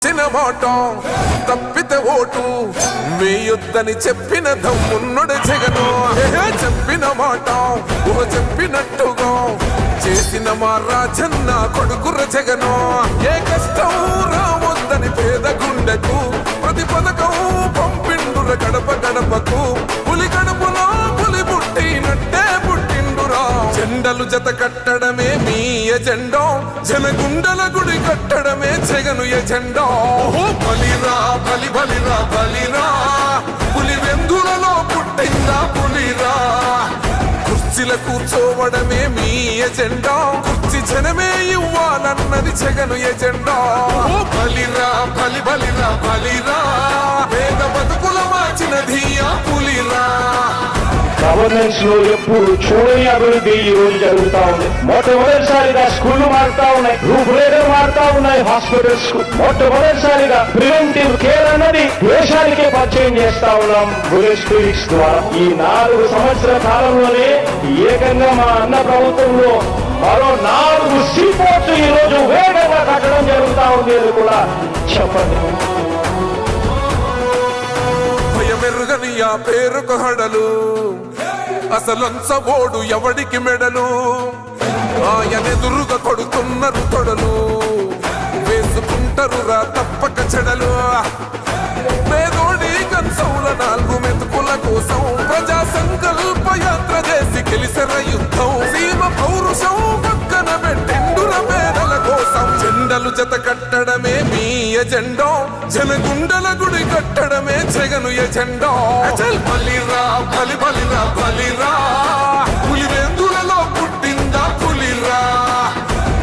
మాట తప్పితే ఓటు వేయొద్దని చెప్పిన దమ్మున్నడు జగను. చెప్పిన మాట చెప్పినట్టుగా చేసిన మా రాజన్న కొడుకుర జగను. ఏ కష్టం రావద్దని పేద గుండెకు ప్రతి పథకం పంపిండుర గడప గడపకు. పులి గడపలో పులి పుట్టినట్టే పుట్టిండురా. జెండలు జత కట్టడమే మీ ఎజెండా, జనగుండల గుడి కట్టడమే జగను ఎజెండా. బలిరా బలి బలిరా బలిరా, పులి వెందులలో పుట్టిందా పులిరా. కుర్చీల కూర్చోవడమే మీ ఎజెండా, కుర్చీ జనమే ఇవ్వాలన్నది జగను ఎజెండా. బలిరా బలి బలిరా బలిరా, పేద బతుకుల మార్చినది ఆ పులిరా. గవర్నెన్స్ లో ఎప్పుడు చూడని అభివృద్ధి ఈ రోజు జరుగుతా ఉంది. మొట్టమొదటిసారిగా స్కూళ్లు మారుతా ఉన్నాయి, రూపురేఖలు మారుతా ఉన్నాయి. హాస్పిటల్స్ మొట్టమొదటిసారిగా ప్రివెంటివ్ కేర్ అన్నది దేశానికే పరిచయం చేస్తా ఉన్నాం బుల్లెట్ క్లినిక్స్ ద్వారా. ఈ 4 సంవత్సరాల కాలంలోనే ఏకంగా మా అన్న ప్రభుత్వంలో మరో 4 సీపోర్ట్స్ ఈ రోజు వేగంగా కట్టడం జరుగుతా ఉంది అని కూడా చెప్పండి. భయమెరుగని ఆ పేరుకు హడలు, అసలంచబోడు ఎవడికి మెడలు. ఆయనెదురుగా కొడుతున్నారు తొడలు, వేసుకుంటారు రా తప్పక చెడలు. పేదోడి కన్సౌల 4 మెతుకుల కోసం ప్రజా సంకల్ప యాత్ర చేసి గెలిసిన యుద్ధం. సీమ పౌరుషం పక్కన పెట్టిండుర పేదల కోసం. జెండలు జత కట్టడమే మీ ఎజెండా, జనగుండల గుడి కట్టడమే జగను ఎజెండా. బలిరా బలి బలిరా బలిరా, పులి వెందులలో పుట్టిందా పులిరా.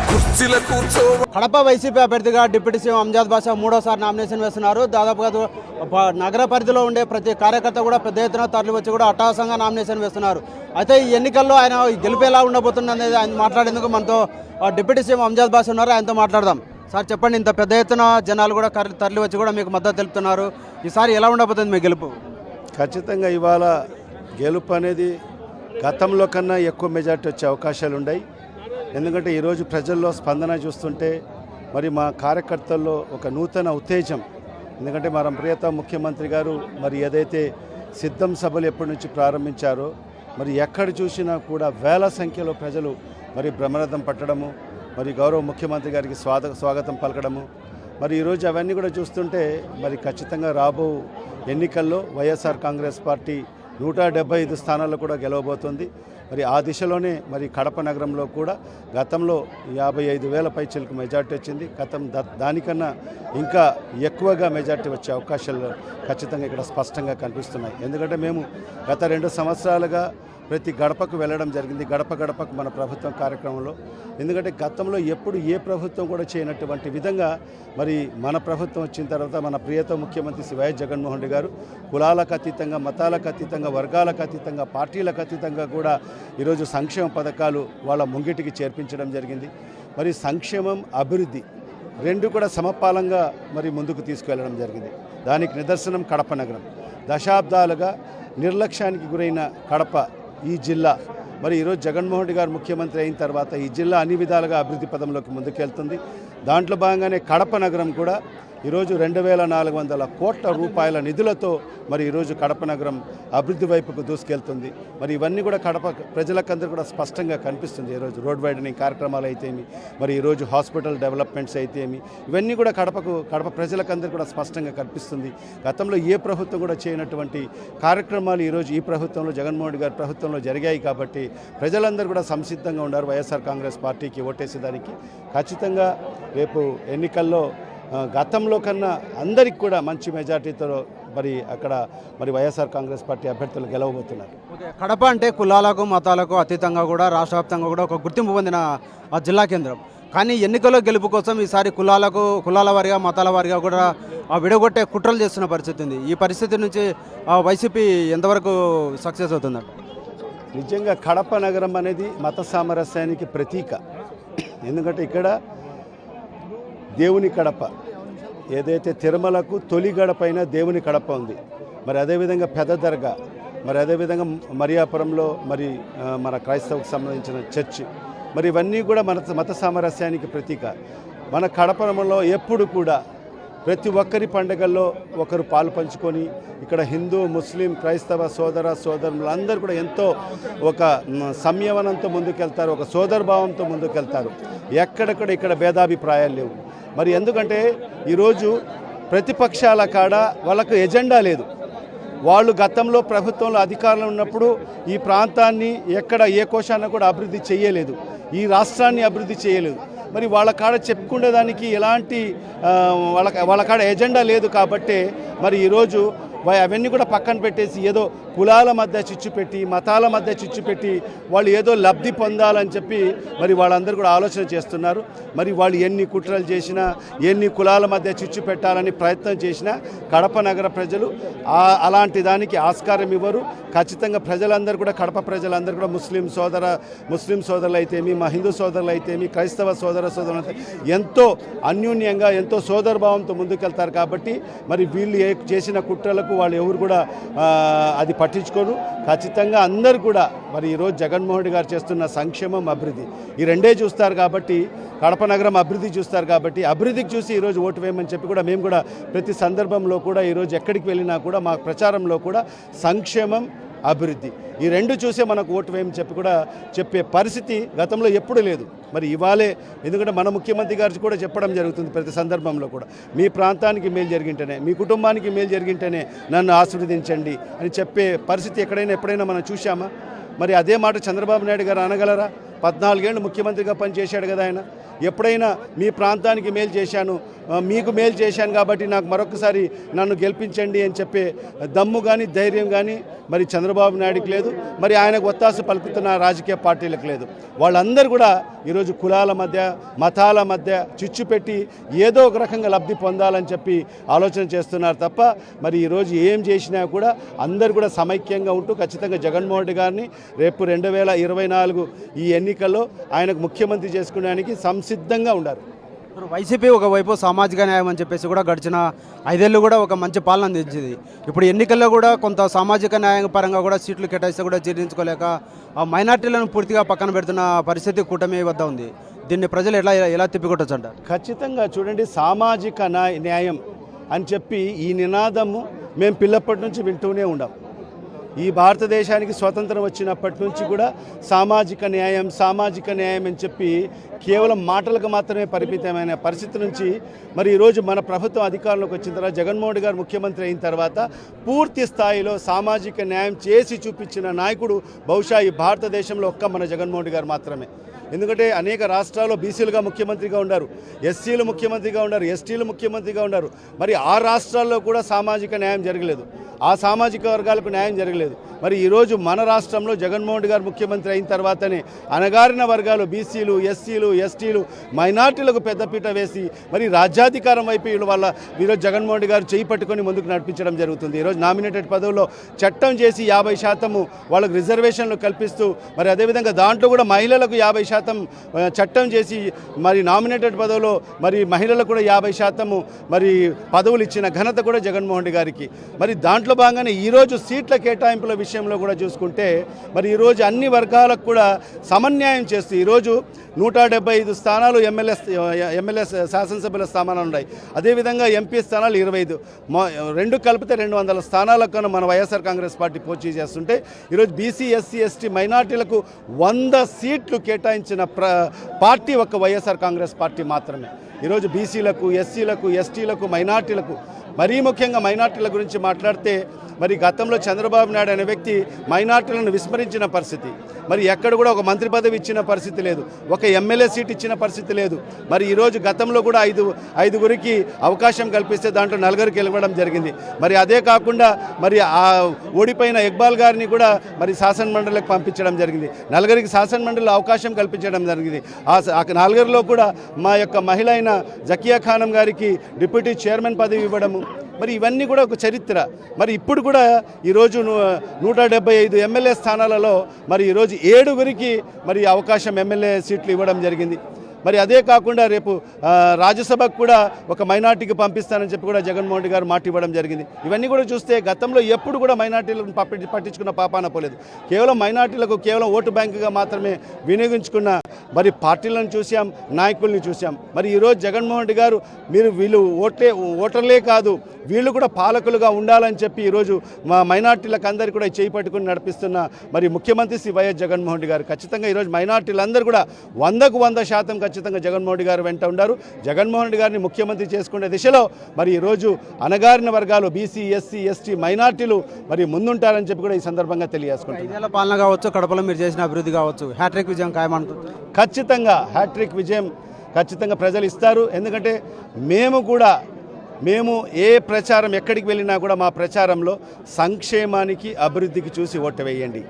కుర్చీల కూర్చో. కడప వైసీపీ అభ్యర్థిగా డిప్యూటీ సీఎం అంజాద్ బాషా 3వసారి నామినేషన్ వేస్తున్నారు. దాదాపుగా నగర పరిధిలో ఉండే ప్రతి కార్యకర్త కూడా పెద్ద ఎత్తున తరలి వచ్చి కూడా అట్టహాసంగా నామినేషన్ వేస్తున్నారు. అయితే ఈ ఎన్నికల్లో ఆయన గెలిపేలా ఉండబోతుంది అనేది ఆయన మాట్లాడేందుకు మనతో డిప్యూటీ సీఎం అంజాద్ బాషా ఉన్నారు. ఆయనతో మాట్లాడదాం. సార్ చెప్పండి, ఇంత పెద్ద ఎత్తున జనాలు కూడా తరలి వచ్చి కూడా మీకు మద్దతు తెలుపుతున్నారు. ఈసారి ఎలా ఉండబోతుంది మీ గెలుపు? ఖచ్చితంగా ఇవాళ గెలుపు అనేది గతంలో కన్నా ఎక్కువ మెజార్టీ వచ్చే అవకాశాలు ఉన్నాయి. ఎందుకంటే ఈరోజు ప్రజల్లో స్పందన చూస్తుంటే మరి మా కార్యకర్తల్లో ఒక నూతన ఉత్తేజం. ఎందుకంటే మన ప్రియతమ ముఖ్యమంత్రి గారు మరి ఏదైతే సిద్ధం సభలు ఎప్పటి నుంచి ప్రారంభించారో మరి ఎక్కడ చూసినా కూడా వేల సంఖ్యలో ప్రజలు మరి బ్రహ్మరథం పట్టడము, మరి గౌరవ ముఖ్యమంత్రి గారికి స్వాగతం పలకడము. మరి ఈరోజు అవన్నీ కూడా చూస్తుంటే మరి ఖచ్చితంగా రాబో ఎన్నికల్లో వైఎస్ఆర్ కాంగ్రెస్ పార్టీ 175 స్థానాల్లో కూడా గెలవబోతుంది. మరి ఆ దిశలోనే మరి కడప నగరంలో కూడా గతంలో 55,000 పైచిలకు మెజార్టీ వచ్చింది. దానికన్నా ఇంకా ఎక్కువగా మెజార్టీ వచ్చే అవకాశాలు ఖచ్చితంగా ఇక్కడ స్పష్టంగా కనిపిస్తున్నాయి. ఎందుకంటే మేము గత 2 సంవత్సరాలుగా ప్రతి గడపకు వెళ్ళడం జరిగింది, గడప గడపకు మన ప్రభుత్వం కార్యక్రమంలో. ఎందుకంటే గతంలో ఎప్పుడు ఏ ప్రభుత్వం కూడా చేయనటువంటి విధంగా మరి మన ప్రభుత్వం వచ్చిన తర్వాత మన ప్రియతమ ముఖ్యమంత్రి శ్రీ వైఎస్ జగన్మోహన్ రెడ్డి గారు కులాలకు అతీతంగా, మతాలకు అతీతంగా, వర్గాలకు అతీతంగా, పార్టీలకు అతీతంగా కూడా ఈరోజు సంక్షేమ పథకాలు వాళ్ళ ముంగిటికి చేర్పించడం జరిగింది. మరి సంక్షేమం, అభివృద్ధి 2 కూడా సమపాలంగా మరి ముందుకు తీసుకువెళ్ళడం జరిగింది. దానికి నిదర్శనం కడప నగరం. దశాబ్దాలుగా నిర్లక్ష్యానికి గురైన కడప ఈ జిల్లా మరి ఈరోజు జగన్మోహన్ రెడ్డి గారు ముఖ్యమంత్రి అయిన తర్వాత ఈ జిల్లా అన్ని విధాలుగా అభివృద్ధి పదంలోకి ముందుకెళ్తుంది. దాంట్లో భాగంగానే కడప నగరం కూడా ఈరోజు 2,400 కోట్ల రూపాయల నిధులతో మరి ఈరోజు కడప నగరం అభివృద్ధి వైపుకు దూసుకెళ్తుంది. మరి ఇవన్నీ కూడా కడప ప్రజలకందరూ కూడా స్పష్టంగా కనిపిస్తుంది. ఈరోజు రోడ్ వైడనింగ్ కార్యక్రమాలు అయితేమి, మరి ఈరోజు హాస్పిటల్ డెవలప్మెంట్స్ అయితేమి, ఇవన్నీ కూడా కడప ప్రజలకందరూ కూడా స్పష్టంగా కనిపిస్తుంది. గతంలో ఏ ప్రభుత్వం కూడా చేయనటువంటి కార్యక్రమాలు ఈరోజు ఈ ప్రభుత్వంలో, జగన్మోహన్ రెడ్డి గారి ప్రభుత్వంలో జరిగాయి. కాబట్టి ప్రజలందరూ కూడా సంసిద్ధంగా ఉన్నారు వైఎస్ఆర్ కాంగ్రెస్ పార్టీకి ఓటేసేదానికి. ఖచ్చితంగా రేపు ఎన్నికల్లో గతంలో కన్నా అందరికి కూడా మంచి మెజార్టీతో మరి అక్కడ మరి వైఎస్ఆర్ కాంగ్రెస్ పార్టీ అభ్యర్థులు గెలవబోతున్నారు. కడప అంటే కులాలకు, మతాలకు అతీతంగా కూడా రాష్ట్ర వ్యాప్తంగా కూడా ఒక గుర్తింపు పొందిన జిల్లా కేంద్రం. కానీ ఎన్నికల్లో గెలుపు కోసం ఈసారి కులాల వారిగా, మతాల వారిగా కూడా విడగొట్టే కుట్రలు చేస్తున్న పరిస్థితి ఉంది. ఈ పరిస్థితి నుంచి వైసీపీ ఎంతవరకు సక్సెస్ అవుతుంది? నిజంగా కడప నగరం అనేది మత సామరస్యానికి ప్రతీక. ఎందుకంటే ఇక్కడ దేవుని కడప, ఏదైతే తిరుమలకు తొలి గడపైన దేవుని కడప ఉంది. మరి అదేవిధంగా పెద్ద దర్గా, మరి అదేవిధంగా మరియాపురంలో మరి మన క్రైస్తవుకు సంబంధించిన చర్చి, మరి ఇవన్నీ కూడా మత సామరస్యానికి ప్రతీక. మన కడపలో ఎప్పుడు కూడా ప్రతి ఒక్కరి పండుగల్లో ఒకరు పాలు పంచుకొని ఇక్కడ హిందూ ముస్లిం క్రైస్తవ సోదరులు అందరూ కూడా ఎంతో ఒక సంయమనంతో ముందుకెళ్తారు, ఒక సోదరభావంతో ముందుకెళ్తారు. ఎక్కడెక్కడ ఇక్కడ భేదాభిప్రాయాలు లేవు. మరి ఎందుకంటే ఈరోజు ప్రతిపక్షాల కాడ వాళ్ళకు ఎజెండా లేదు. వాళ్ళు గతంలో ప్రభుత్వంలో అధికారంలో ఉన్నప్పుడు ఈ ప్రాంతాన్ని ఎక్కడ ఏ కోశాన్ని కూడా అభివృద్ధి చేయలేదు, ఈ రాష్ట్రాన్ని అభివృద్ధి చేయలేదు. మరి వాళ్ళ కాడ చెప్పుకునేదానికి ఎలాంటి వాళ్ళ కాడ ఎజెండా లేదు. కాబట్టి మరి ఈరోజు అవన్నీ కూడా పక్కన పెట్టేసి ఏదో కులాల మధ్య చిచ్చు పెట్టి, మతాల మధ్య చిచ్చు పెట్టి వాళ్ళు ఏదో లబ్ధి పొందాలని చెప్పి మరి వాళ్ళందరూ కూడా ఆలోచన చేస్తున్నారు. మరి వాళ్ళు ఎన్ని కుట్రలు చేసినా, ఎన్ని కులాల మధ్య చిచ్చు పెట్టాలని ప్రయత్నం చేసినా కడప నగర ప్రజలు అలాంటి దానికి ఆస్కారం ఇవ్వరు. ఖచ్చితంగా ప్రజలందరూ కూడా, కడప ప్రజలందరూ కూడా ముస్లిం సోదరులు అయితేమి, మా హిందూ సోదరులు అయితేమి, క్రైస్తవ సోదరులు అయితే ఎంతో అన్యూన్యంగా, ఎంతో సోదరభావంతో ముందుకెళ్తారు. కాబట్టి మరి వీళ్ళు చేసిన కుట్రలకు వాళ్ళు ఎవరు కూడా అది పట్టించుకోరు. ఖచ్చితంగా అందరూ కూడా మరి ఈరోజు జగన్మోహన్ రెడ్డి గారు చేస్తున్న సంక్షేమం, అభివృద్ధి ఈ రెండే చూస్తారు. కాబట్టి కడప నగరం అభివృద్ధి చూస్తారు. కాబట్టి అభివృద్ధికి చూసి ఈరోజు ఓటు వేయమని చెప్పి కూడా మేము కూడా ప్రతి సందర్భంలో కూడా ఈరోజు ఎక్కడికి వెళ్ళినా కూడా మా ప్రచారంలో కూడా సంక్షేమం, అభివృద్ధి ఈ రెండు చూసే మనకు ఓటు వేయమని చెప్పి కూడా చెప్పే పరిస్థితి గతంలో ఎప్పుడు లేదు. మరి ఇవాళే, ఎందుకంటే మన ముఖ్యమంత్రి గారు కూడా చెప్పడం జరుగుతుంది ప్రతి సందర్భంలో కూడా, మీ ప్రాంతానికి మేలు జరిగింటేనే, మీ కుటుంబానికి మేలు జరిగింటేనే నన్ను ఆశీర్వదించండి అని చెప్పే పరిస్థితి ఎప్పుడైనా మనం చూశామా? మరి అదే మాట చంద్రబాబు నాయుడు గారు అనగలరా? 14 ఏళ్ళు ముఖ్యమంత్రిగా పనిచేశాడు కదా ఆయన. ఎప్పుడైనా మీ ప్రాంతానికి మేలు చేశాను, మీకు మేలు చేశాను కాబట్టి నాకు మరొకసారి నన్ను గెలిపించండి అని చెప్పే దమ్ము కానీ, ధైర్యం కానీ మరి చంద్రబాబు నాయుడుకి లేదు. మరి ఆయనకు ఒత్తాసు పలుకుతున్న రాజకీయ పార్టీలకు లేదు. వాళ్ళందరూ కూడా ఈరోజు కులాల మధ్య, మతాల మధ్య చిచ్చు పెట్టి ఏదో ఒక రకంగా లబ్ధి పొందాలని చెప్పి ఆలోచన చేస్తున్నారు తప్ప మరి ఈరోజు ఏం చేసినా కూడా అందరూ కూడా సమైక్యంగా ఉంటూ ఖచ్చితంగా జగన్మోహన్ రెడ్డి గారిని రేపు 2024 ఈ ఎన్నికల్లో ఆయనకు ముఖ్యమంత్రి చేసుకోవడానికి సంసిద్ధంగా ఉండారు. వైసీపీ ఒకవైపు సామాజిక న్యాయం అని చెప్పేసి కూడా గడిచిన 5 ఏళ్ళు కూడా ఒక మంచి పాలన అందించింది. ఇప్పుడు ఎన్నికల్లో కూడా కొంత సామాజిక న్యాయం పరంగా కూడా సీట్లు కేటాయిస్తే కూడా జీర్ణించుకోలేక ఆ మైనార్టీలను పూర్తిగా పక్కన పెడుతున్న పరిస్థితి కూటమి వద్ద ఉంది. దీన్ని ప్రజలు ఎలా తిప్పికొట్టచ్చు అంటారు? ఖచ్చితంగా చూడండి, సామాజిక న్యాయం అని చెప్పి ఈ నినాదము మేము పిల్లప్పటి నుంచి వింటూనే ఉన్నాం. ఈ భారతదేశానికి స్వతంత్రం వచ్చినప్పటి నుంచి కూడా సామాజిక న్యాయం అని చెప్పి కేవలం మాటలకు మాత్రమే పరిమితమైన పరిస్థితి నుంచి మరి ఈరోజు మన ప్రభుత్వం అధికారంలోకి వచ్చిన తర్వాత, జగన్మోహన్ రెడ్డి గారు ముఖ్యమంత్రి అయిన తర్వాత పూర్తి స్థాయిలో సామాజిక న్యాయం చేసి చూపించిన నాయకుడు బహుశా ఈ భారతదేశంలో ఒక్క మన జగన్మోహన్ రెడ్డి గారు మాత్రమే. ఎందుకంటే అనేక రాష్ట్రాల్లో బీసీలుగా ముఖ్యమంత్రిగా ఉన్నారు, ఎస్సీలు ముఖ్యమంత్రిగా ఉన్నారు, ఎస్టీలు ముఖ్యమంత్రిగా ఉన్నారు. మరి ఆ రాష్ట్రాల్లో కూడా సామాజిక న్యాయం జరగలేదు, ఆ సామాజిక వర్గాలకు న్యాయం జరగలేదు. మరి ఈరోజు మన రాష్ట్రంలో జగన్మోహన్ రెడ్డి గారు ముఖ్యమంత్రి అయిన తర్వాతనే అణగారిన వర్గాలు, బీసీలు, ఎస్సీలు, ఎస్టీలు, మైనార్టీలకు పెద్దపీట వేసి మరి రాజ్యాధికారం వైపు ఈరోజు జగన్మోహన్ రెడ్డి గారు చేయి పట్టుకొని ముందుకు నడిపించడం జరుగుతుంది. ఈరోజు నామినేటెడ్ పదవుల్లో చట్టం చేసి 50% వాళ్ళకు రిజర్వేషన్లు కల్పిస్తూ, మరి అదేవిధంగా దాంట్లో కూడా మహిళలకు 50% చట్టం చేసి మరి నామినేటెడ్ పదవులో మరి మహిళలకు కూడా 50% మరి పదవులు ఇచ్చిన ఘనత కూడా జగన్మోహన్ రెడ్డి గారికి. మరి దాంట్లో భాగంగానే ఈరోజు సీట్ల కేటాయింపుల విషయంలో కూడా చూసుకుంటే మరి ఈరోజు అన్ని వర్గాలకు కూడా సమన్యాయం చేస్తూ ఈరోజు 175 స్థానాలు ఎమ్మెల్యే శాసనసభ్యుల స్థానాలు ఉన్నాయి. అదేవిధంగా ఎంపీ స్థానాలు 25, రెండు కలిపితే 200 స్థానాలకు మన వైఎస్ఆర్ కాంగ్రెస్ పార్టీ పోటీ చేస్తుంటే ఈరోజు బీసీ, ఎస్సీ, ఎస్టీ, మైనార్టీలకు 100 సీట్లు కేటాయించిన పార్టీ ఒక్క వైఎస్ఆర్ కాంగ్రెస్ పార్టీ మాత్రమే. ఈరోజు బీసీలకు, ఎస్సీలకు, ఎస్టీలకు, మైనార్టీలకు, మరీ ముఖ్యంగా మైనార్టీల గురించి మాట్లాడితే మరి గతంలో చంద్రబాబు నాయుడు అనే వ్యక్తి మైనార్టీలను విస్మరించిన పరిస్థితి. మరి ఎక్కడ కూడా ఒక మంత్రి పదవి ఇచ్చిన పరిస్థితి లేదు, ఒక ఎమ్మెల్యే సీట్ ఇచ్చిన పరిస్థితి లేదు. మరి ఈరోజు గతంలో కూడా ఐదుగురికి అవకాశం కల్పిస్తే దాంట్లో 4 గెలవడం జరిగింది. మరి అదే కాకుండా మరి ఆ ఓడిపోయిన ఇక్బాల్ గారిని కూడా మరి శాసన మండలికి పంపించడం జరిగింది. 4 శాసన మండలిలో అవకాశం కల్పించడం జరిగింది. ఆ 4లో కూడా మా యొక్క మహిళ అయిన జకియా ఖానం గారికి డిప్యూటీ చైర్మన్ పదవి ఇవ్వడము, మరి ఇవన్నీ కూడా ఒక చరిత్ర. మరి ఇప్పుడు కూడా ఈరోజు 175 ఎమ్మెల్యే స్థానాలలో మరి ఈరోజు 7గురికి మరి అవకాశం ఎమ్మెల్యే సీట్లు ఇవ్వడం జరిగింది. మరి అదే కాకుండా రేపు రాజ్యసభకు కూడా ఒక మైనార్టీకి పంపిస్తానని చెప్పి కూడా జగన్మోహన్ రెడ్డి గారు మాట ఇవ్వడం జరిగింది. ఇవన్నీ కూడా చూస్తే గతంలో ఎప్పుడు కూడా మైనార్టీలను పట్టించుకున్న పాపాన పోలేదు. కేవలం మైనార్టీలకు కేవలం ఓటు బ్యాంకుగా మాత్రమే వినియోగించుకున్న మరి పార్టీలను చూసాం, నాయకుల్ని చూసాం. మరి ఈరోజు జగన్మోహన్ రెడ్డి గారు వీళ్ళు ఓటర్లే కాదు, వీళ్ళు కూడా పాలకులుగా ఉండాలని చెప్పి ఈరోజు మా మైనార్టీలకు అందరికీ కూడా చేయి పట్టుకుని నడిపిస్తున్న మరి ముఖ్యమంత్రి శ్రీ వైఎస్ జగన్మోహన్ రెడ్డి గారు. ఖచ్చితంగా ఈరోజు మైనార్టీలందరూ కూడా 100% ఖచ్చితంగా జగన్మోహన్ రెడ్డి గారు వెంట ఉన్నారు. జగన్మోహన్ రెడ్డి గారిని ముఖ్యమంత్రి చేసుకునే దిశలో మరి ఈరోజు అణగారిన వర్గాలు బీసీ, ఎస్సీ, ఎస్టీ, మైనార్టీలు మరి ముందుంటారని చెప్పి కూడా ఈ సందర్భంగా తెలియజేసుకుంటారు. 5 ఏళ్ల పాలన కావచ్చు, కడపలో మీరు చేసిన అభివృద్ధి కావచ్చు, హ్యాట్రిక్ విజయం ఖాయమంటుంది. ఖచ్చితంగా హ్యాట్రిక్ విజయం ఖచ్చితంగా ప్రజలు ఇస్తారు. ఎందుకంటే మేము ఏ ప్రచారం ఎక్కడికి వెళ్ళినా కూడా మా ప్రచారంలో సంక్షేమానికి, అభివృద్ధికి చూసి ఓటు వేయండి.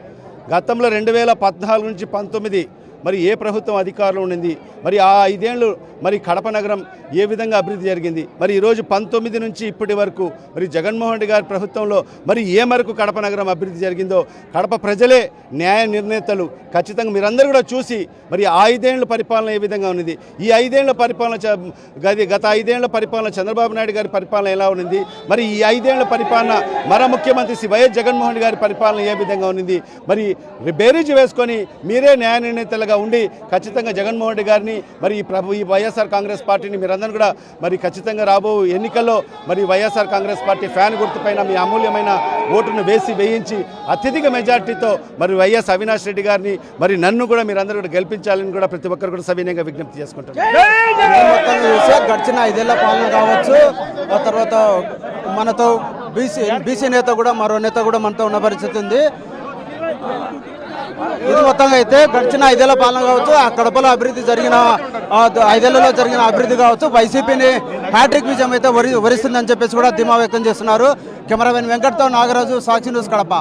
గతంలో 2014 నుంచి 19 మరి ఏ ప్రభుత్వం అధికారంలో ఉండింది, మరి ఆ 5 ఏళ్ళు మరి కడప నగరం ఏ విధంగా అభివృద్ధి జరిగింది, మరి ఈరోజు 19 నుంచి ఇప్పటి వరకు మరి జగన్మోహన్ రెడ్డి గారి ప్రభుత్వంలో మరి ఏ మేరకు కడప నగరం అభివృద్ధి జరిగిందో కడప ప్రజలే న్యాయ నిర్ణేతలు. ఖచ్చితంగా మీరందరూ కూడా చూసి మరి 5 ఏళ్ల పరిపాలన ఏ విధంగా ఉన్నది, ఈ 5 ఏళ్ల పరిపాలన గత 5 ఏళ్ల పరిపాలన చంద్రబాబు నాయుడు గారి పరిపాలన ఎలా ఉన్నది, మరి ఈ 5 ఏళ్ల పరిపాలన ముఖ్యమంత్రి శ్రీ వైఎస్ జగన్మోహన్ రెడ్డి గారి పరిపాలన ఏ విధంగా ఉన్నది, మరి బేరీజు వేసుకొని మీరే న్యాయ నిర్ణేతలుగా ఉండి ఖచ్చితంగా జగన్మోహన్ రెడ్డి గారిని మరి ఈ వైఎస్ఆర్ కాంగ్రెస్ పార్టీని మీరందరూ కూడా మరి ఖచ్చితంగా రాబో ఎన్నికల్లో మరి వైఎస్ఆర్ కాంగ్రెస్ పార్టీ ఫ్యాన్ గుర్తుపైన మీ అమూల్యమైన ఓటును వేయించి అత్యధిక మెజార్టీతో మరి వైఎస్ అవినాష్ రెడ్డి గారిని మరి నన్ను కూడా మీరందరూ కూడా గెలిపించాలని కూడా ప్రతి ఒక్కరు కూడా సవినయంగా విజ్ఞప్తి చేసుకుంటారు. గడిచిన 5 ఏళ్ల పాలన కావచ్చు, ఆ తర్వాత మనతో బీసీ నేత కూడా మరో నేత కూడా మనతో ఉన్న పరిస్థితి ఉంది. ఇది మొత్తంగా అయితే గడిచిన 5 ఏళ్ల పాలన కావచ్చు, ఆ కడపలో అభివృద్ధి జరిగిన 5 ఏళ్లలో జరిగిన అభివృద్ధి కావచ్చు, వైసీపీని హ్యాట్రిక్ విజయం అయితే వరిస్తుందని చెప్పేసి కూడా ధీమా వ్యక్తం చేస్తున్నారు. కెమెరామెన్ వెంకట్తో నాగరాజు, సాక్షి న్యూస్, కడప.